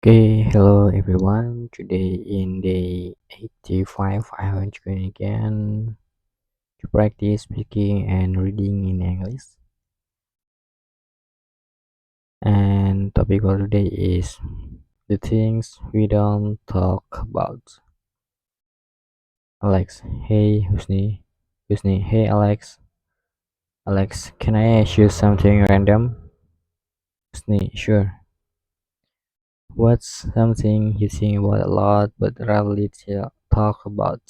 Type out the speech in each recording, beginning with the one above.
Okay, hello everyone. Today in day 85, I will join again to practice speaking and reading in English. And topic for today is the things we don't talk about. Alex, hey Husni, Husni, hey Alex, Alex, can I ask you something random? Husni, sure. What's something you think about a lot but rarely talk about?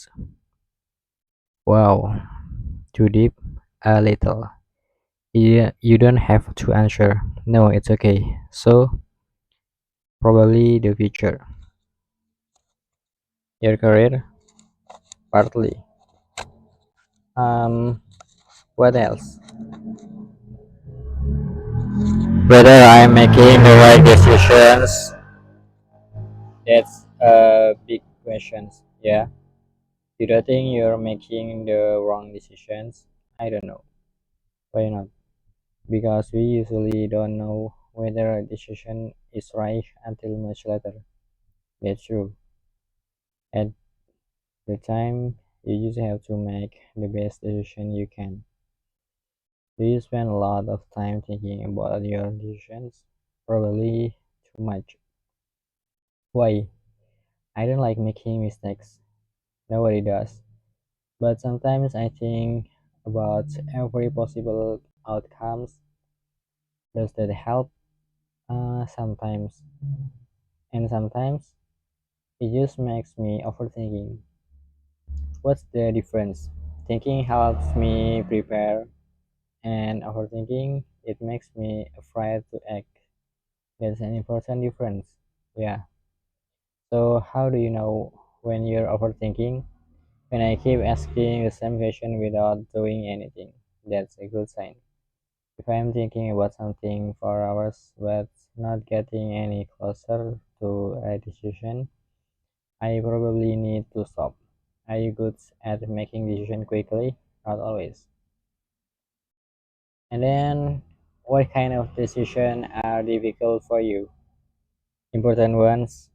Wow, too deep? A little. You don't have to answer. No, it's okay. So, probably the future. Your career? Partly. Um, what else? Whether I'm making the right decisions? That's a big question. Yeah. You don't think you're making the wrong decisions? I don't know. Why not? Because we usually don't know whether a decision is right until much later. That's true. At the time, you just have to make the best decision you can. Do you spend a lot of time thinking about your decisions? Probably too much. Why? I don't like making mistakes. Nobody does. But sometimes I think about every possible outcomes. Does that help? Sometimes. And sometimes it just makes me overthinking. What's the difference? Thinking helps me prepare, and overthinking it makes me afraid to act. There's an important difference. Yeah. So how do you know when you're overthinking? When I keep asking the same question without doing anything, that's a good sign. If I'm thinking about something for hours but not getting any closer to a decision, I probably need to stop. Are you good at making decisions quickly? Not always. And then, what kind of decisions are difficult for you? Important ones,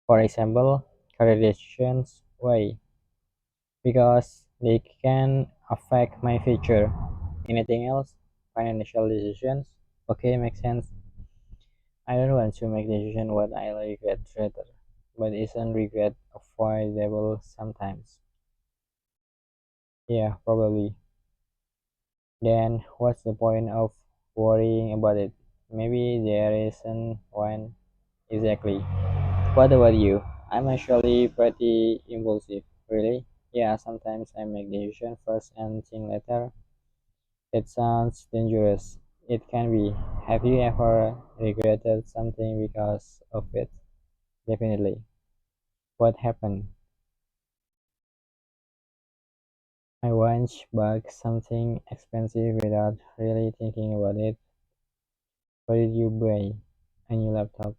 for example, career decisions. Why? Because they can affect my future. Anything else? Financial decisions? Okay, makes sense. I don't want to make decisions what I regret later, but isn't regret avoidable sometimes? Yeah, probably. Then what's the point of worrying about it? Maybe there isn't one exactly. What about you? I'm actually pretty impulsive. Really? Yeah, sometimes I make decision first and think later. It sounds dangerous. It can be. Have you ever regretted something because of it? Definitely. What happened? I once bought something expensive without really thinking about it. What did you buy? A new laptop.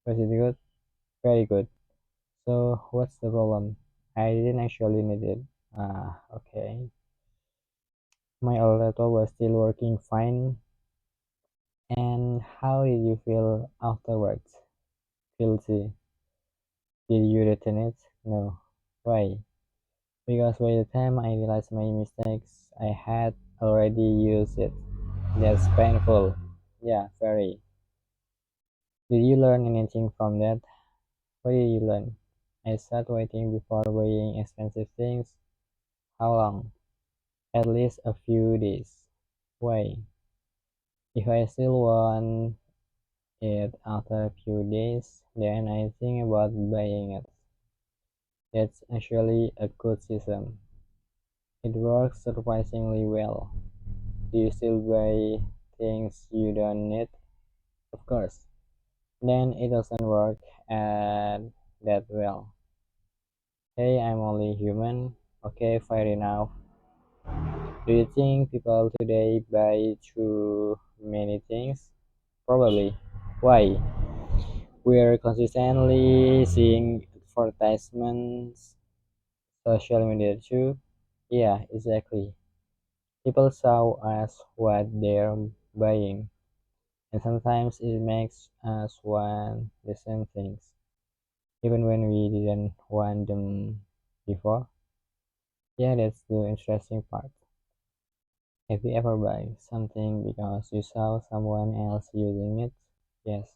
Was it good? Very good. So what's the problem? I didn't actually need it. Ah, okay. My old laptop was still working fine. And how did you feel afterwards? Guilty. Did you return it? No. Why? Because by the time I realized my mistakes, I had already used it. That's painful. Yeah, very. Did you learn anything from that? What did you learn? I started waiting before buying expensive things. How long? At least a few days. Why? If I still want it after a few days, then I think about buying it. That's actually a good system. It works surprisingly well. Do you still buy things you don't need? Of course. Then it doesn't work that well. Hey, I'm only human. Okay, fair enough. Do you think people today buy too many things? Probably. Why? We're consistently seeing advertisements, social media too. Yeah, exactly. People show us what they're buying. And sometimes it makes us want the same things, even when we didn't want them before. Yeah, that's the interesting part. Have you ever buy something because you saw someone else using it? Yes.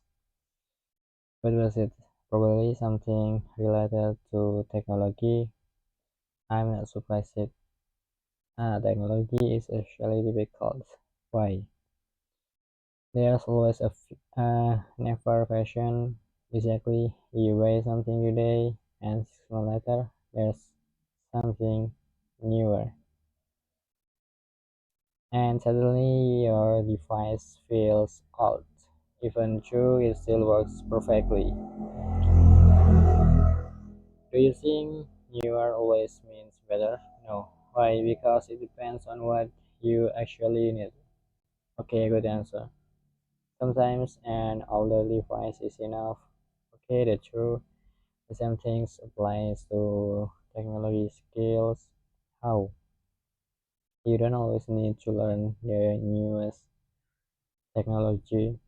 What was it? Probably something related to technology. I'm not surprised it. Technology is actually difficult. Why? There's always never fashion. Exactly, you buy something today, and 6 months later, there's something newer. And suddenly your device feels old, even though it still works perfectly. Do you think newer always means better? No. Why? Because it depends on what you actually need. Okay, good answer. Sometimes an older device is enough. Okay, that's true. The same things applies to technology skills. How? You don't always need to learn the newest technology.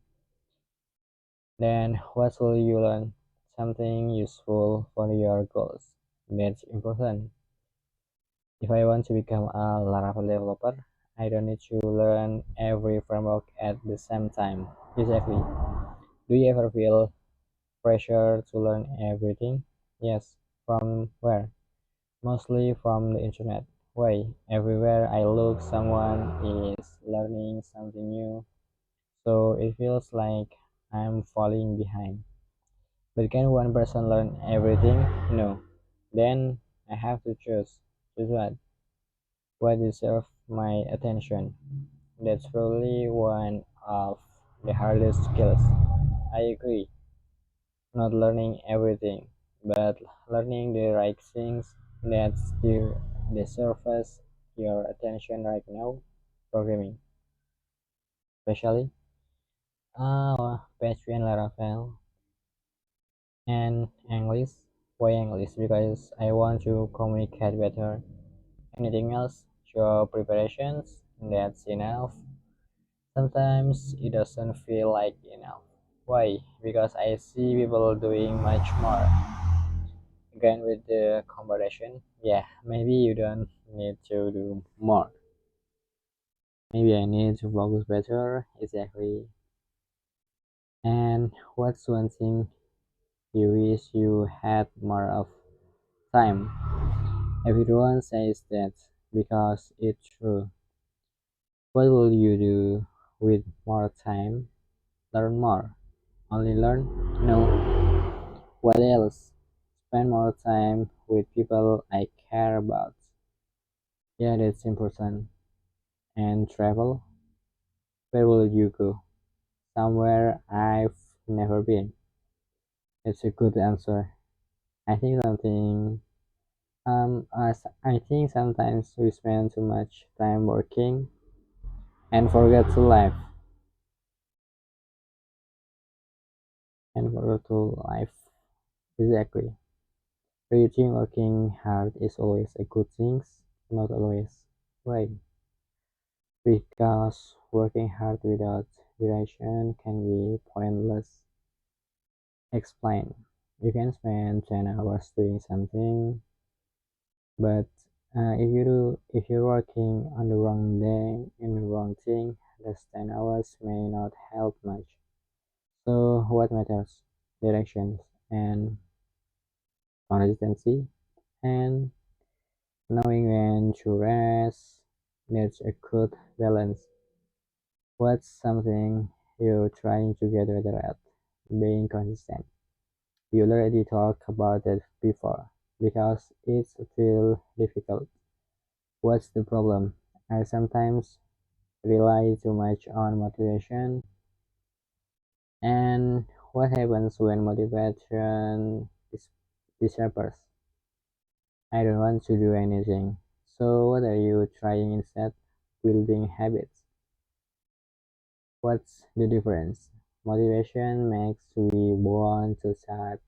Then what will you learn? Something useful for your goals. That's important. If I want to become a Laravel developer, I don't need to learn every framework at the same time. Exactly. Do you ever feel pressure to learn everything? Yes. From where? Mostly from the internet. Why? Everywhere I look, someone is learning something new, so it feels like I'm falling behind. But can one person learn everything? No. Then I have to choose. Choose what? What deserves my attention? That's probably one of the hardest skills. I agree. Not learning everything, but learning the right things that still deserves your attention right now. Programming, especially PHP and Laravel and English. Why English? Because I want to communicate better. Anything else? Job preparations? That's enough. Sometimes it doesn't feel like enough. Why? Because I see people doing much more. Again, with the comparison, yeah, maybe you don't need to do more. Maybe I need to focus better. Exactly. And what's one thing you wish you had more of time? Everyone says that because it's true. What will you do with more time? Learn more. Only learn? No. What else? Spend more time with people I care about. Yeah, that's important. And travel? Where will you go? Somewhere I've never been. It's a good answer. I think something as I think sometimes we spend too much time working and forget to live and forget to live. Exactly. Do you think working hard is always a good thing? Not always. Why? Because working hard without duration can be pointless. Explain. You can spend 10 hours doing something, but if you're working on the wrong day in the wrong thing, those 10 hours may not help much. So what matters? Directions and consistency and knowing when to rest. That's a good balance. What's something you're trying to get better at? Being consistent. You already talked about it before because it's still difficult. What's the problem? I sometimes rely too much on motivation. And what happens when motivation disappears? I don't want to do anything. So, what are you trying instead? Building habits. What's the difference? Motivation makes we want to start,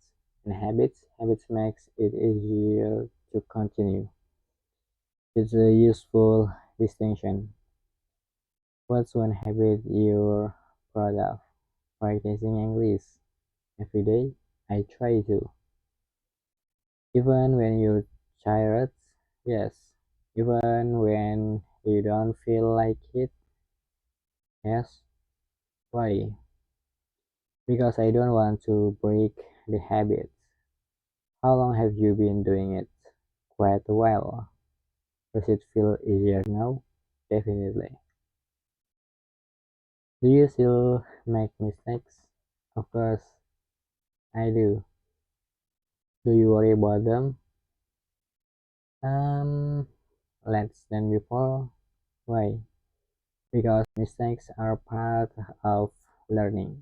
and habits makes it easier to continue. It's a useful distinction. What's one habit you're proud of? practicing English every day. I try to. Even when you're tired, yes. Even when you don't feel like it, yes. Why? Because I don't want to break the habit. How long have you been doing it? Quite a while. Does it feel easier now? Definitely. Do you still make mistakes? Of course, I do. Do you worry about them? Um, less than before. Why? Because mistakes are part of learning.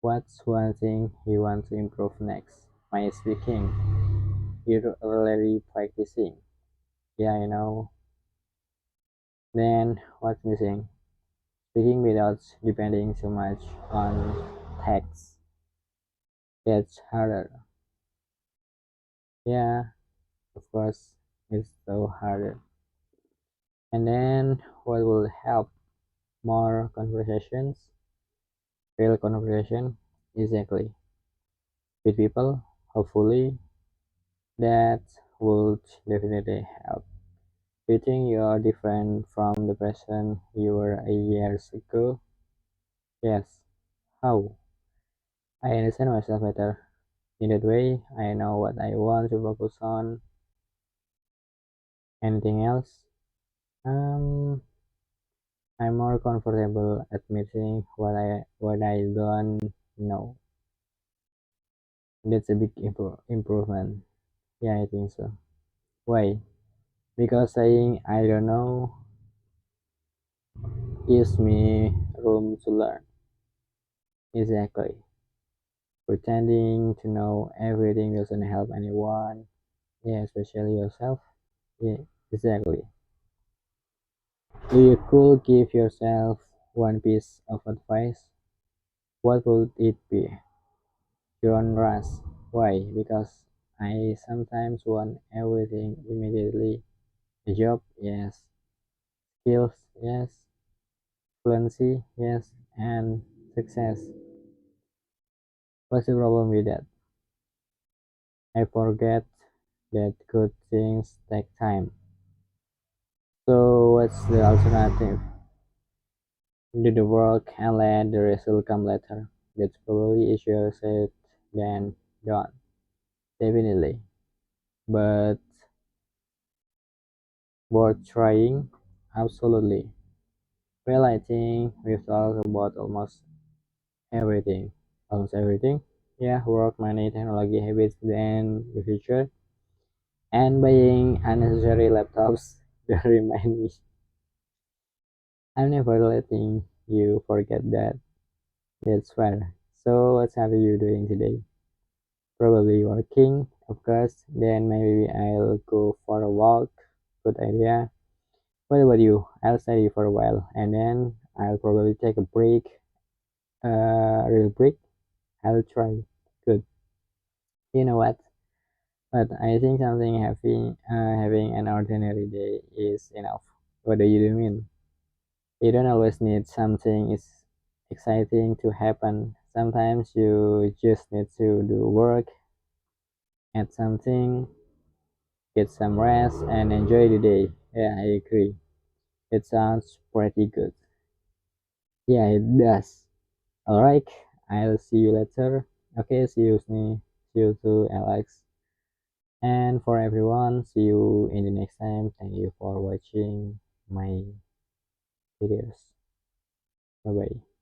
What's one thing you want to improve next? My speaking. You're already practicing. Yeah, I know. Then what's missing? Speaking without depending too much on text. That's harder. Yeah, of course, it's so harder. And then what will help? More conversations, real conversation, exactly, with people. Hopefully, that would definitely help. Do you think you are different from the person you were a years ago? Yes. How? I understand myself better. In that way, I know what I want to focus on. Anything else? Um, I'm more comfortable admitting what I don't know. That's a big improvement. Yeah, I think so. Why? Because saying I don't know gives me room to learn. Exactly. Pretending to know everything doesn't help anyone. Yeah, especially yourself. Yeah, exactly. If you could give yourself one piece of advice, what would it be? Don't rush. Why? Because I sometimes want everything immediately. A job, yes. Skills, yes. Fluency, yes. And success. What's the problem with that? I forget that good things take time. So what's the alternative? Do the work and let the result come later. That's probably easier said than done. Definitely. But worth trying? Absolutely. Well, I think we've talked about everything. Almost everything. Yeah, work, money, technology, habits, then the future. And buying unnecessary laptops that remind me I'm never letting you forget that. That's fair. So, what are you doing today? Probably working, of course. Then maybe I'll go for a walk. Good idea. What about you? I'll study for a while and then I'll probably take a break. Real break. I'll try. Good. You know what? But I think something having an ordinary day is enough. What do you mean? You don't always need something is exciting to happen. Sometimes you just need to do work, add something, get some rest, and enjoy the day. Yeah, I agree. It sounds pretty good. Yeah, it does. Alright, I'll see you later. Okay, see you, Sni. See you too, Alex. And for everyone, see you in the next time. Thank you for watching my videos. Bye bye.